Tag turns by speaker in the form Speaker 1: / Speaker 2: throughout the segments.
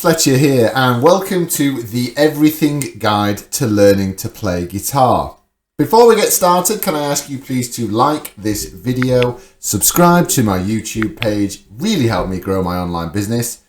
Speaker 1: Fletcher here, and welcome to the Everything Guide to Learning to Play Guitar. Before we get started, can I ask you please to like this video, subscribe to my YouTube page, really help me grow my online business.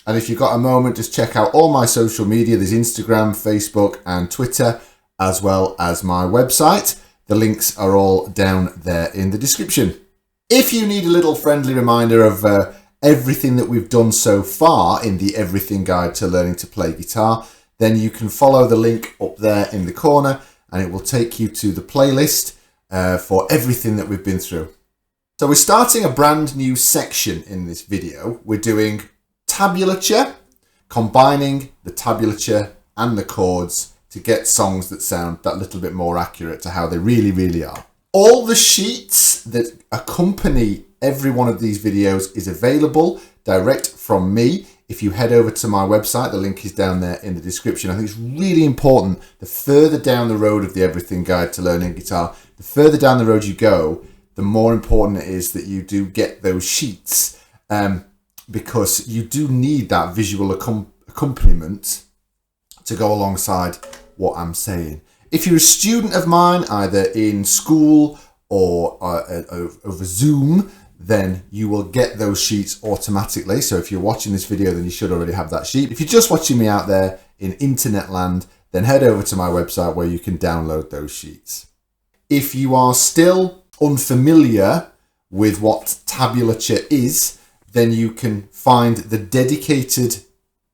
Speaker 1: And if you've got a moment, just check out all my social media. There's Instagram, Facebook and Twitter, as well as my website. The links are all down there in the description. If you need a little friendly reminder of everything that we've done so far in the Everything Guide to Learning to Play Guitar, then you can follow the link up there in the corner and it will take you to the playlist for everything that we've been through. So we're starting a brand new section in this video. We're doing tabulature, combining the tabulature and the chords to get songs that sound that little bit more accurate to how they really are. All the sheets that accompany every one of these videos is available direct from me. If you head over to my website, the link is down there in the description. I think it's really important, the further down the road of the Everything Guide to Learning Guitar, the further down the road you go, the more important it is that you do get those sheets because you do need that visual accompaniment to go alongside what I'm saying. If you're a student of mine, either in school or over Zoom, then you will get those sheets automatically. So if you're watching this video, then you should already have that sheet. If you're just watching me out there in internet land, then head over to my website where you can download those sheets. If you are still unfamiliar with what tabulature is, then you can find the dedicated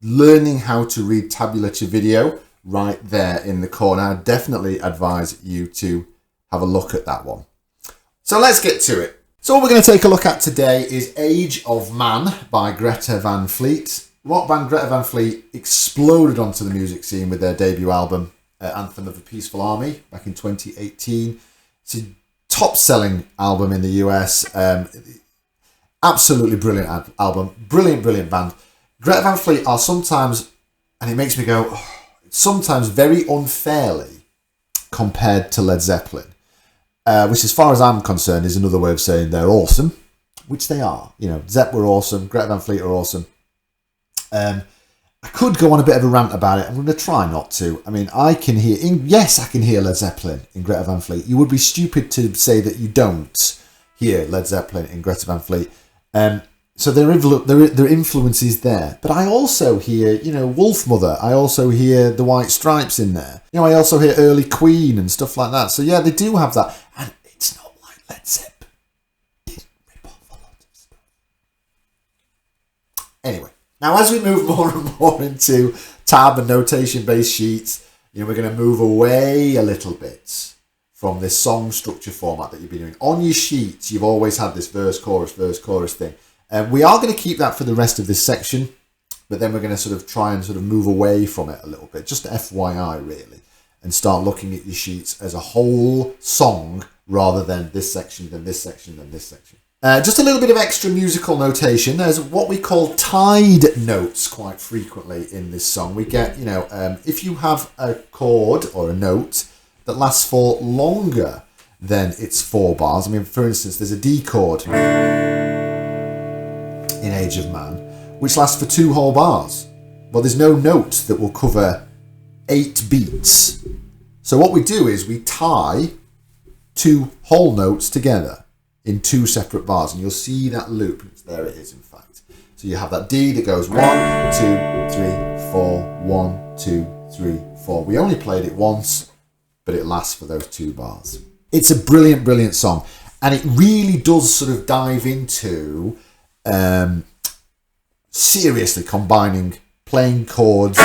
Speaker 1: learning how to read tabulature video right there in the corner. I definitely advise you to have a look at that one. So let's get to it. So what we're going to take a look at today is Age of Man by Greta Van Fleet. Rock band Greta Van Fleet exploded onto the music scene with their debut album, Anthem of the Peaceful Army, back in 2018. It's a top-selling album in the US. Absolutely brilliant album. Brilliant band. Greta Van Fleet are sometimes, and it makes me go, sometimes very unfairly compared to Led Zeppelin. Which, as far as I'm concerned, is another way of saying they're awesome, which they are. You know, Zepp were awesome, Greta Van Fleet are awesome. I could go on a bit of a rant about it. I'm going to try not to. I mean, I can hear, yes, I can hear Led Zeppelin in Greta Van Fleet. You would be stupid to say that you don't hear Led Zeppelin in Greta Van Fleet. So their influence is there. But I also hear, you know, Wolfmother. I also hear the White Stripes in there. You know, I also hear early Queen and stuff like that. So yeah, they do have that. And it's not like Led Zepp didn't rip off a lot of stuff. Anyway, now as we move more and more into tab and notation-based sheets, you know, we're going to move away a little bit from this song structure format that you've been doing. On your sheets, you've always had this verse, chorus thing. We are going to keep that for the rest of this section, but then we're going to sort of try and sort of move away from it a little bit, just FYI really, and start looking at your sheets as a whole song rather than this section, then this section, then this section. Just a little bit of extra musical notation. There's what we call tied notes quite frequently in this song. We get, you know, if you have a chord or a note that lasts for longer than its 4 bars. I mean, for instance, there's a D chord in Age of Man, which lasts for 2 whole bars. Well, there's no note that will cover 8 beats. So what we do is we tie 2 whole notes together in 2 separate bars, and you'll see that loop. There it is, in fact. So you have that D that goes 1, 2, 3, 4, 1, 2, 3, 4. We only played it once, but it lasts for those 2 bars. It's a brilliant song, and it really does sort of dive into seriously combining playing chords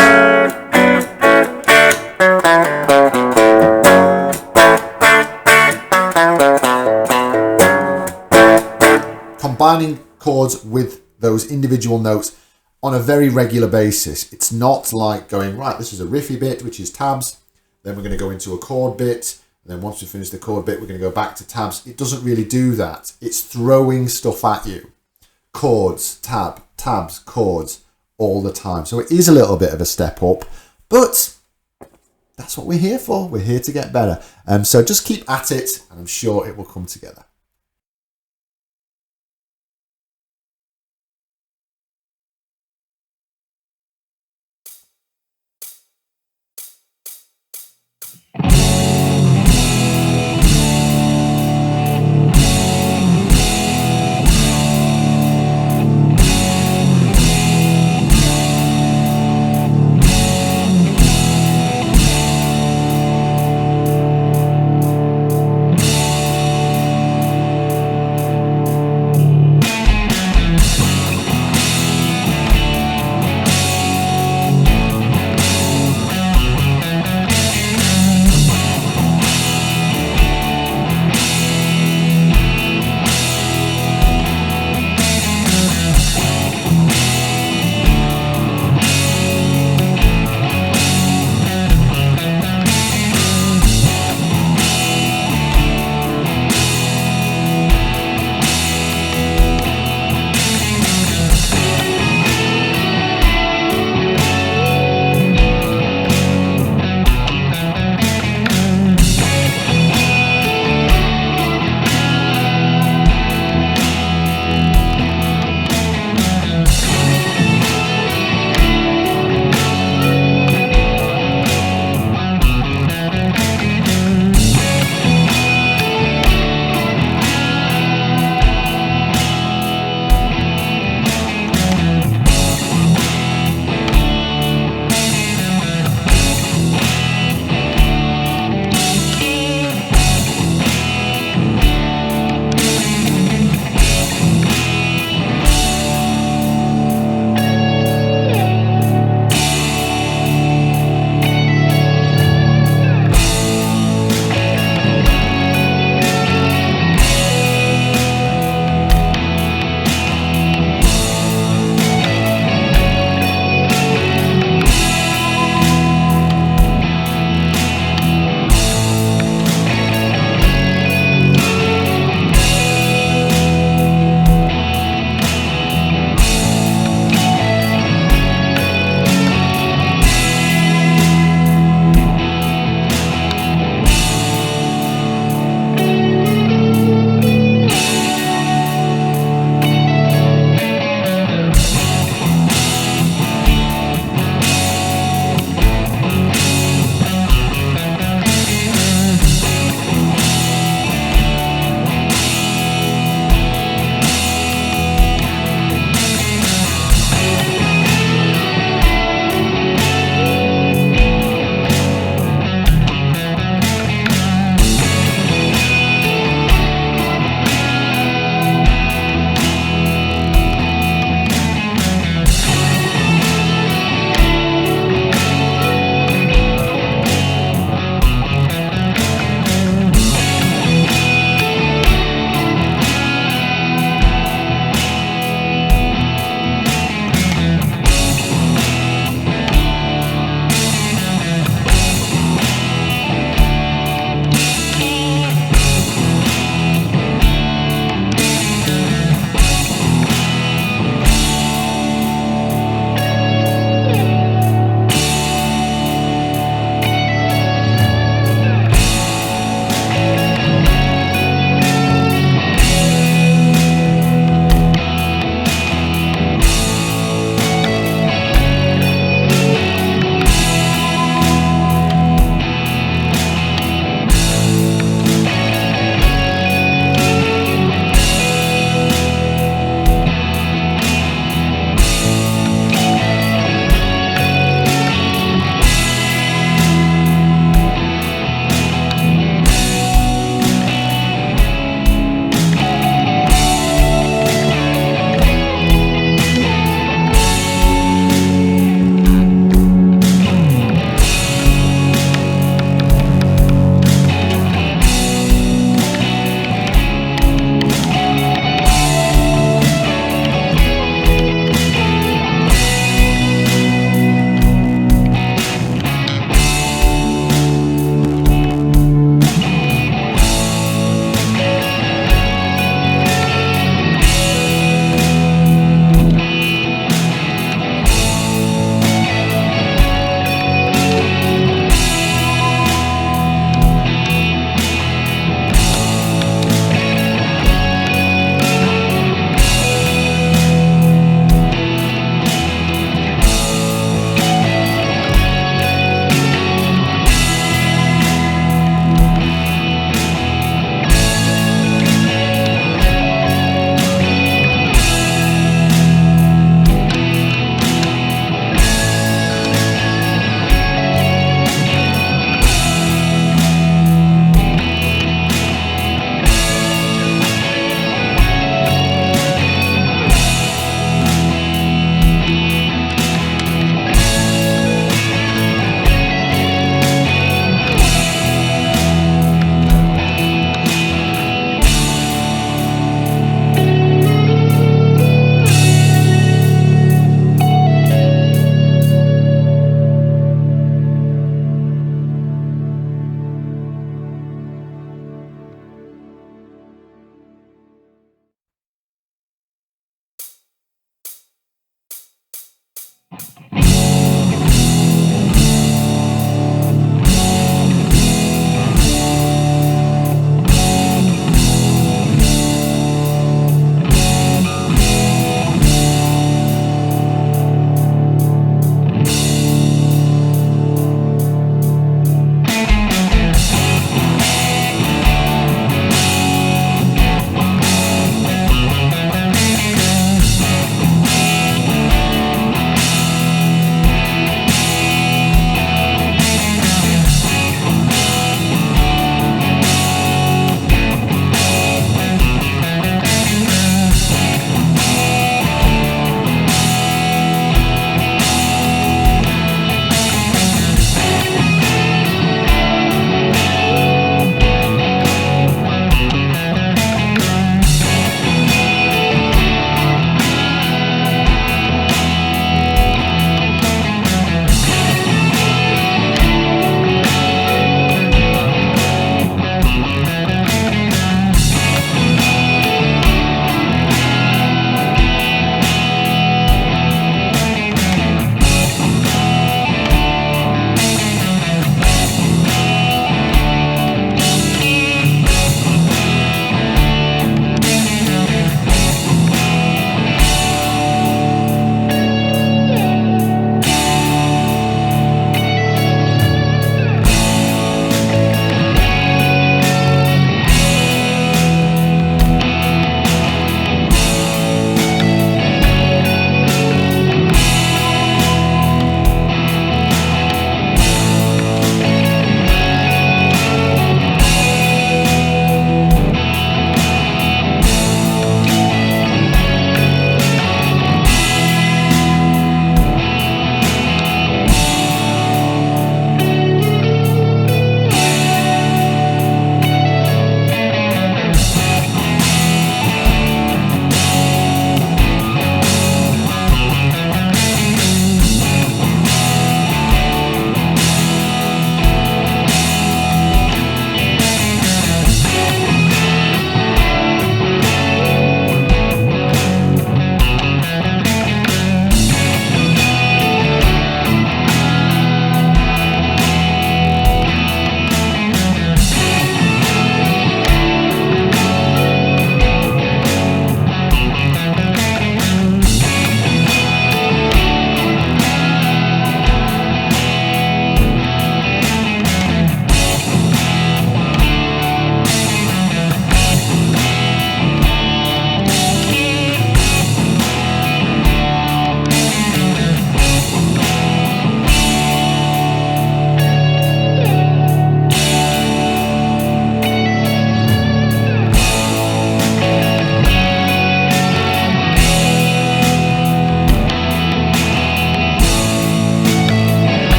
Speaker 1: with those individual notes on a very regular basis. It's not like going, right, this is a riffy bit, which is tabs, then we're going to go into a chord bit, and then once we finish the chord bit, we're going to go back to tabs. It doesn't really do that. It's throwing stuff at you. Chords, tabs, chords, all the time. So it is a little bit of a step up, but that's what we're here for. We're here to get better. So just keep at it, and I'm sure it will come together.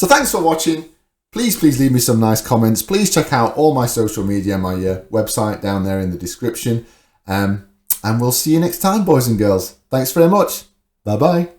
Speaker 1: So thanks for watching. Please leave me some nice comments. Please check out all my social media, my website down there in the description. And we'll see you next time, boys and girls. Thanks very much. Bye-bye.